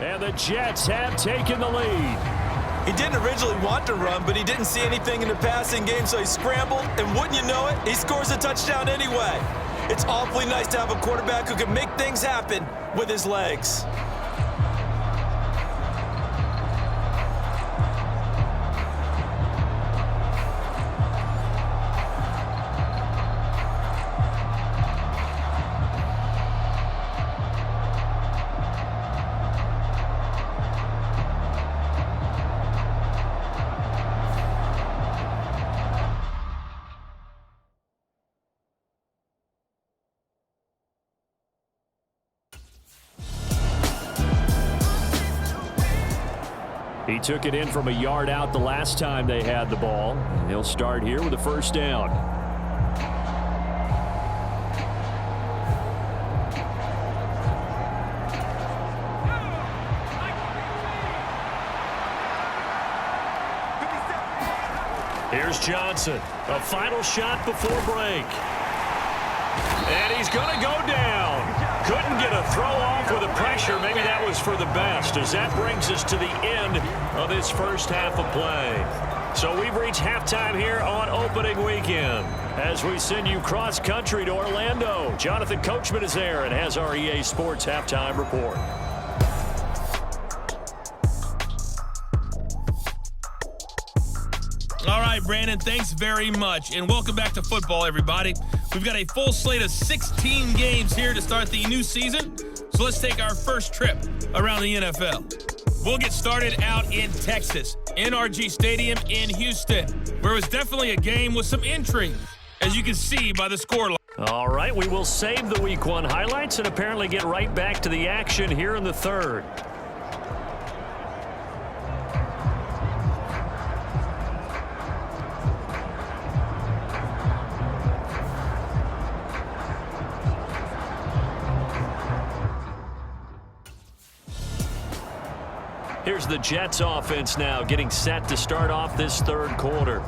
And the Jets have taken the lead. He didn't originally want to run, but he didn't see anything in the passing game, so he scrambled, and wouldn't you know it, he scores a touchdown anyway. It's awfully nice to have a quarterback who can make things happen with his legs. He took it in from a yard out the last time they had the ball. He'll start here with a first down. Here's Johnson. A final shot before break. And he's going to go down. Couldn't get a throw off with the pressure. Maybe that was for the best, as that brings us to the end of this first half of play. So we've reached halftime here on opening weekend. As we send you cross-country to Orlando, Jonathan Coachman is there and has our EA Sports halftime report. All right, Brandon, thanks very much. And welcome back to football, everybody. We've got a full slate of 16 games here to start the new season. So let's take our first trip around the NFL. We'll get started out in Texas, NRG Stadium in Houston, where it was definitely a game with some intrigue, as you can see by the scoreline. All right, we will save the Week 1 highlights and apparently get right back to the action here in the third. Here's the Jets offense now getting set to start off this third quarter.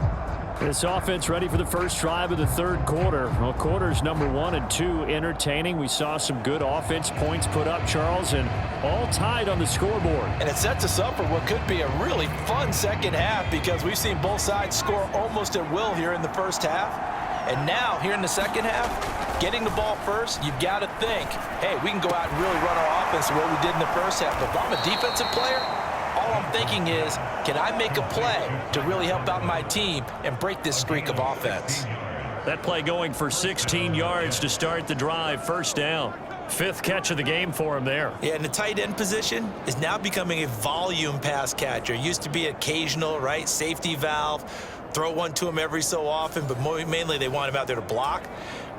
This offense ready for the first drive of the third quarter. Well, quarters number 1 and 2 entertaining. We saw some good offense points put up, Charles, and all tied on the scoreboard. And it sets us up for what could be a really fun second half, because we've seen both sides score almost at will here in the first half. And now, here in the second half, getting the ball first, you've got to think, hey, we can go out and really run our offense the way we did in the first half. But if I'm a defensive player, all I'm thinking is, can I make a play to really help out my team and break this streak of offense? That play going for 16 yards to start the drive, first down. 5th catch of the game for him there. Yeah, and the tight end position is now becoming a volume pass catcher. Used to be occasional, right, safety valve, throw one to him every so often, but mainly they want him out there to block.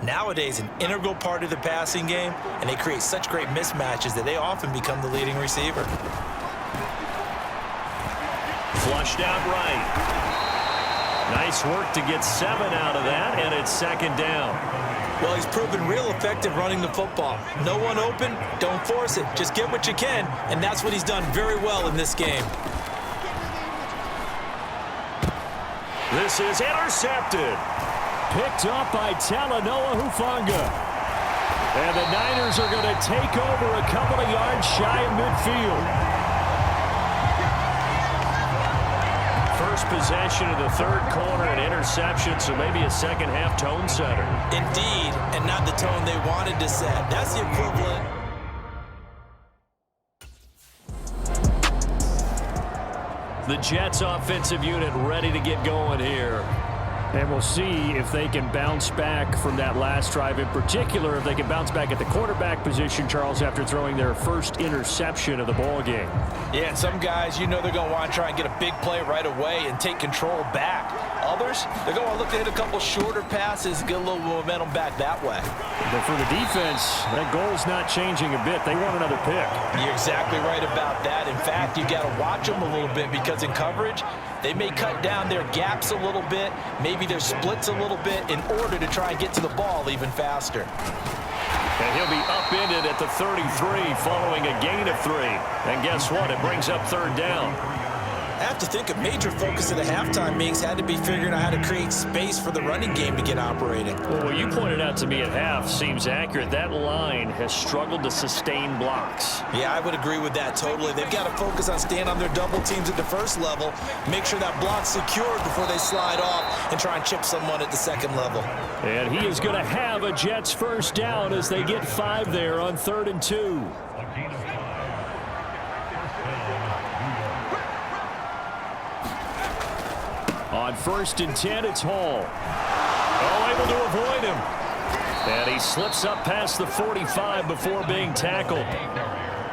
Nowadays, an integral part of the passing game, and they create such great mismatches that they often become the leading receiver. Flushed out right. Nice work to get 7 out of that, and it's second down. Well, he's proven real effective running the football. No one open, don't force it. Just get what you can, and that's what he's done very well in this game. This is intercepted. Picked up by Talanoa Hufanga. And the Niners are going to take over a couple of yards shy of midfield. First possession of the third quarter, an interception, so maybe a second half tone setter. Indeed, and not the tone they wanted to set. That's the equivalent. The Jets offensive unit ready to get going here. And we'll see if they can bounce back from that last drive, in particular if they can bounce back at the quarterback position, Charles, after throwing their first interception of the ball game. Yeah, and some guys, you know, they're going to want to try and get a big play right away and take control back. Others, they're going to look to hit a couple shorter passes, get a little momentum back that way. But for the defense, that goal's not changing a bit. They want another pick. You're exactly right about that. In fact, you got to watch them a little bit, because in coverage, they may cut down their gaps a little bit, maybe their splits a little bit, in order to try and get to the ball even faster. And he'll be upended at the 33 following a gain of 3. And guess what? It brings up third down. I have to think a major focus of the halftime meetings had to be figuring out how to create space for the running game to get operating. Well, what you pointed out to me at half seems accurate. That line has struggled to sustain blocks. Yeah, I would agree with that totally. They've got to focus on staying on their double teams at the first level, make sure that block's secured before they slide off and try and chip someone at the second level. And he is going to have a Jets first down as they get 5 there on 3rd and 2. On 1st and 10, it's Hall. Oh, able to avoid him. And he slips up past the 45 before being tackled.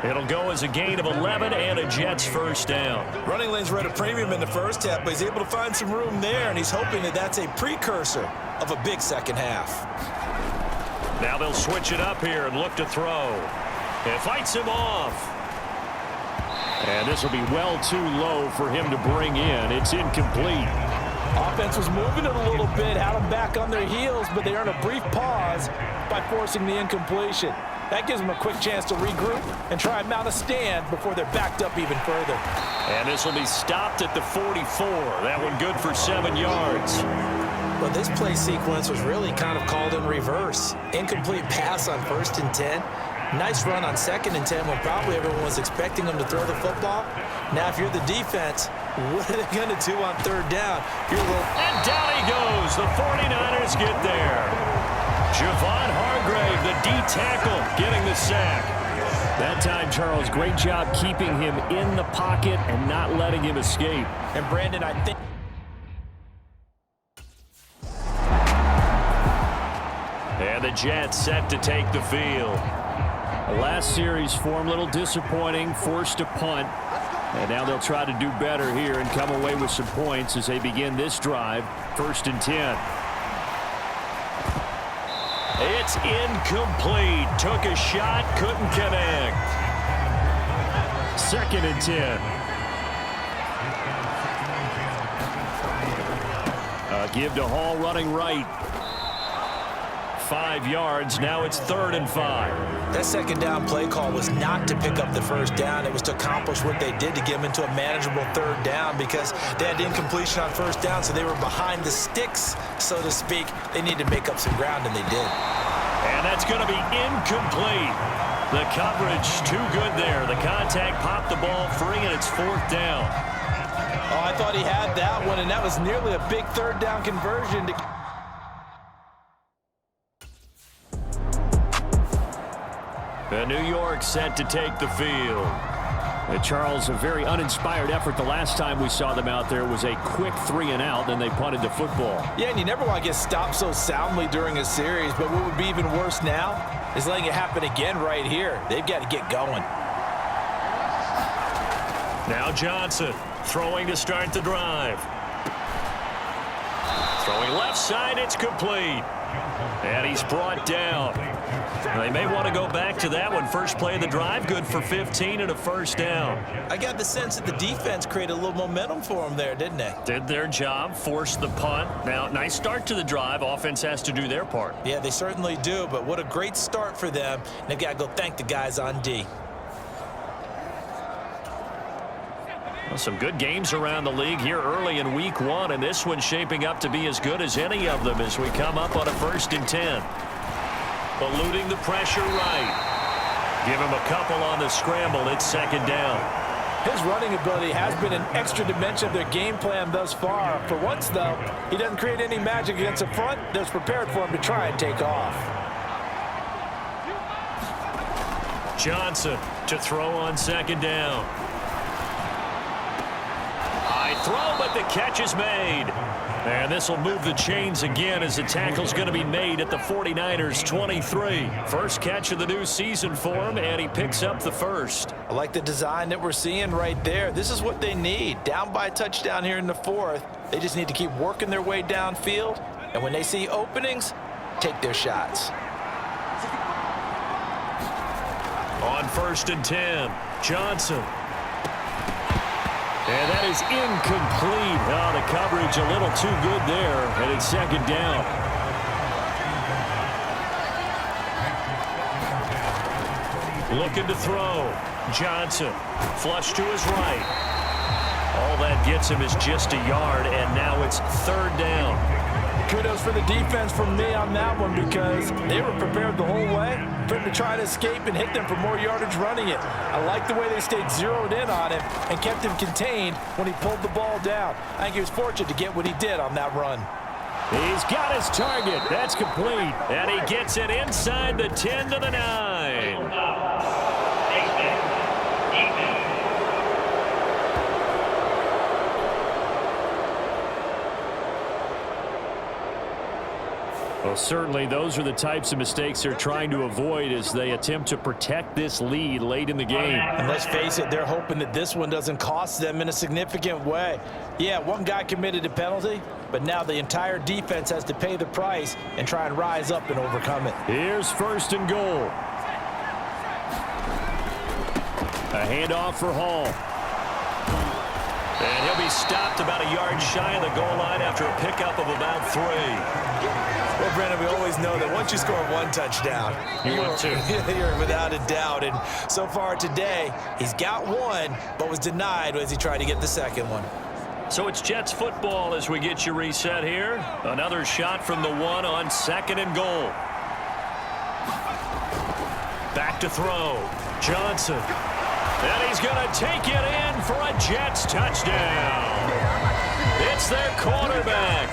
It'll go as a gain of 11 and a Jets first down. Running lanes were at a premium in the first half, but he's able to find some room there, and he's hoping that that's a precursor of a big second half. Now they'll switch it up here and look to throw. It fights him off. And this will be well too low for him to bring in. It's incomplete. Offense was moving it a little bit, had them back on their heels, but they earned a brief pause by forcing the incompletion. That gives them a quick chance to regroup and try and mount a stand before they're backed up even further. And this will be stopped at the 44. That one good for 7 yards. Well, this play sequence was really kind of called in reverse. Incomplete pass on 1st and 10. Nice run on 2nd and 10 when probably everyone was expecting them to throw the football. Now, if you're the defense, what are they going to do on 3rd down? And down he goes. The 49ers get there. Javon Hargrave, the D tackle, getting the sack. That time, Charles, great job keeping him in the pocket and not letting him escape. And Brandon, I think... And the Jets set to take the field. Last series form a little disappointing, forced a punt. And now they'll try to do better here and come away with some points as they begin this drive. 1st and 10. It's incomplete. Took a shot, couldn't connect. 2nd and 10. Give to Hall running right. 5 yards. Now it's 3rd and 5. That 2nd down play call was not to pick up the 1st down. It was to accomplish what they did to get them into a manageable 3rd down because they had incompletion on 1st down, so they were behind the sticks, so to speak. They needed to make up some ground, and they did. And that's going to be incomplete. The coverage too good there. The contact popped the ball free, and it's 4th down. Oh, I thought he had that one, and that was nearly a big 3rd down conversion to... New York set to take the field. Charles, a very uninspired effort. The last time we saw them out there was a quick 3 and out, then they punted the football. Yeah, and you never want to get stopped so soundly during a series, but what would be even worse now is letting it happen again right here. They've got to get going. Now Johnson throwing to start the drive. Throwing left side, it's complete. And he's brought down. They may want to go back to that one. First play of the drive, good for 15 and a 1st down. I got the sense that the defense created a little momentum for them there, didn't they? Did their job, forced the punt. Now, nice start to the drive. Offense has to do their part. Yeah, they certainly do, but what a great start for them. And they've got to go thank the guys on D. Well, some good games around the league here early in week 1, and this one's shaping up to be as good as any of them as we come up on a 1st and 10. Eluding the pressure right. Give him a couple on the scramble. It's 2nd down. His running ability has been an extra dimension of their game plan thus far. For once, though, he doesn't create any magic against the front that's prepared for him to try and take off. Johnson to throw on 2nd down. High throw, but the catch is made. And this will move the chains again as the tackle's going to be made at the 49ers 23. First catch of the new season for him, and he picks up the 1st. I like the design that we're seeing right there. This is what they need. Down by a touchdown here in the 4th. They just need to keep working their way downfield. And when they see openings, take their shots. On 1st and 10, Johnson. And that is incomplete. Oh, the coverage a little too good there, and it's 2nd down. Looking to throw. Johnson, flush to his right. All that gets him is just a yard, and now it's 3rd down. Kudos for the defense from me on that one because they were prepared the whole way for him to try to escape and hit them for more yardage running it. I like the way they stayed zeroed in on him and kept him contained when he pulled the ball down. I think he was fortunate to get what he did on that run. He's got his target. That's complete. And he gets it inside the 10 to the 9. Well, certainly those are the types of mistakes they're trying to avoid as they attempt to protect this lead late in the game. And let's face it, they're hoping that this one doesn't cost them in a significant way. Yeah, one guy committed a penalty, but now the entire defense has to pay the price and try and rise up and overcome it. Here's 1st and goal. A handoff for Hall. And he'll be stopped about a yard shy of the goal line after a pickup of about 3. Well, Brandon, we always know that once you score one touchdown, you're without a doubt. And so far today, he's got one, but was denied as he tried to get the second one. So it's Jets football as we get you reset here. Another shot from the 1 on 2nd and goal. Back to throw. Johnson. And he's going to take it in for a Jets touchdown. It's their quarterback.